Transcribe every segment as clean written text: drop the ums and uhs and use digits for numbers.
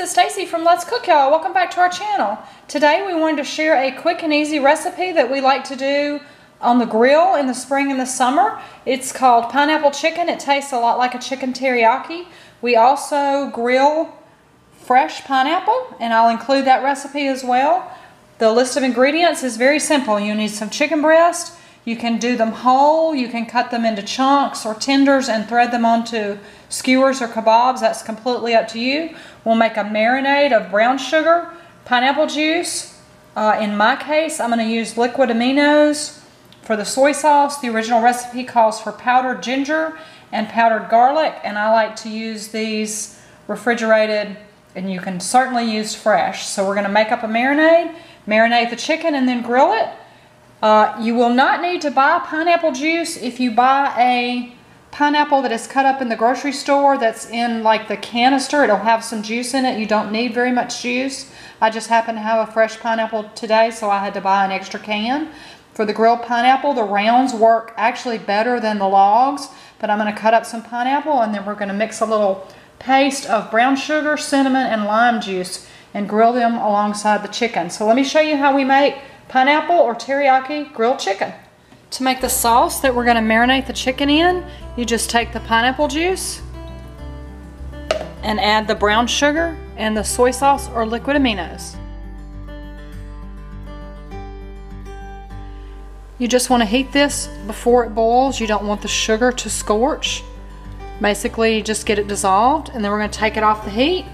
is Stacy from Let's Cook, y'all. Welcome back to our channel. Today we wanted to share a quick and easy recipe that we like to do on the grill in the spring and the summer. It's called pineapple chicken. It tastes a lot like a chicken teriyaki. We also grill fresh pineapple, and I'll include that recipe as well. The list of ingredients is very simple. You need some chicken breast. You can do them whole, you can cut them into chunks or tenders and thread them onto skewers or kebabs. That's completely up to you. We'll make a marinade of brown sugar, pineapple juice. In my case, I'm going to use liquid aminos for the soy sauce. The original recipe calls for powdered ginger and powdered garlic, and I like to use these refrigerated, and you can certainly use fresh. So we're going to make up a marinade, marinate the chicken, and then grill it. You will not need to buy pineapple juice if you buy a pineapple that is cut up in the grocery store that's in like the canister. It'll have some juice in it. You don't need very much juice. I just happen to have a fresh pineapple today, so I had to buy an extra can. For the grilled pineapple, the rounds work actually better than the logs, but I'm going to cut up some pineapple, and then we're going to mix a little paste of brown sugar, cinnamon, and lime juice and grill them alongside the chicken. So let me show you how we make pineapple or teriyaki grilled chicken. To make the sauce that we're going to marinate the chicken in, you just take the pineapple juice and add the brown sugar and the soy sauce or liquid aminos. You just want to heat this before it boils. You don't want the sugar to scorch. Basically, just get it dissolved, and then we're going to take it off the heat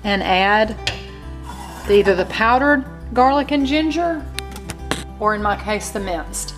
and add either the powdered garlic and ginger, or in my case, the minced.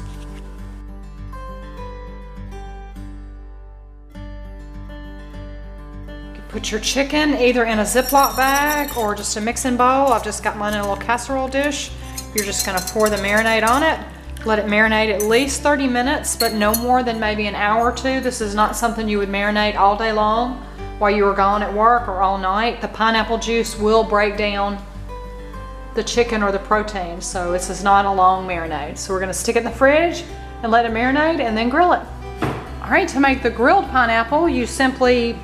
You put your chicken either in a Ziploc bag or just a mixing bowl. I've just got mine in a little casserole dish. You're just going to pour the marinade on it. Let it marinate at least 30 minutes, but no more than maybe an hour or two. This is not something you would marinate all day long while you were gone at work or all night. The pineapple juice will break down the chicken or the protein, so this is not a long marinade. So we're going to stick it in the fridge and let it marinate and then grill it. Alright, to make the grilled pineapple, you simply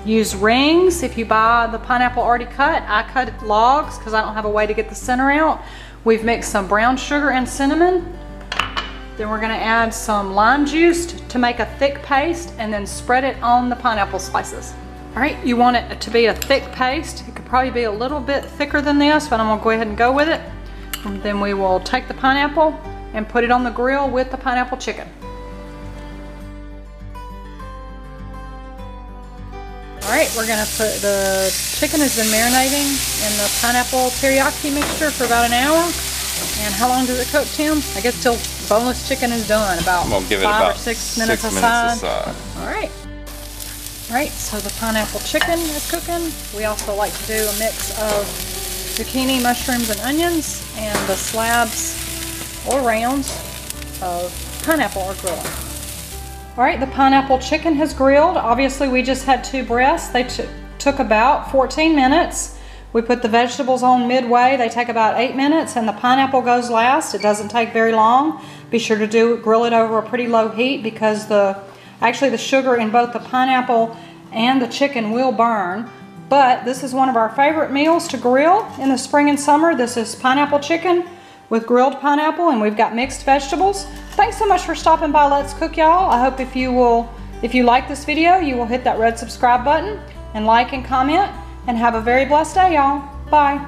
use rings. If you buy the pineapple already cut, I cut logs because I don't have a way to get the center out. We've mixed some brown sugar and cinnamon. Then we're going to add some lime juice to make a thick paste, and then spread it on the pineapple slices. Alright, you want it to be a thick paste. It could probably be a little bit thicker than this, but I'm going to go ahead and go with it. And then we will take the pineapple and put it on the grill with the pineapple chicken. Alright, we're going to put the chicken has been marinating in the pineapple teriyaki mixture for about an hour. And how long does it cook, Tim? I guess till boneless chicken is done, about 5 or 6 minutes aside. Alright. Alright, so the pineapple chicken is cooking. We also like to do a mix of zucchini, mushrooms, and onions, and the slabs or rounds of pineapple are grilling. Alright, the pineapple chicken has grilled. Obviously, we just had 2 breasts. They took about 14 minutes. We put the vegetables on midway. They take about 8 minutes, and the pineapple goes last. It doesn't take very long. Be sure to grill it over a pretty low heat, because actually the sugar in both the pineapple and the chicken will burn. But this is one of our favorite meals to grill in the spring and summer. This is pineapple chicken with grilled pineapple, and we've got mixed vegetables. Thanks so much for stopping by Let's Cook, y'all. I hope if you like this video, you will hit that red subscribe button and like and comment. And have a very blessed day, y'all. Bye.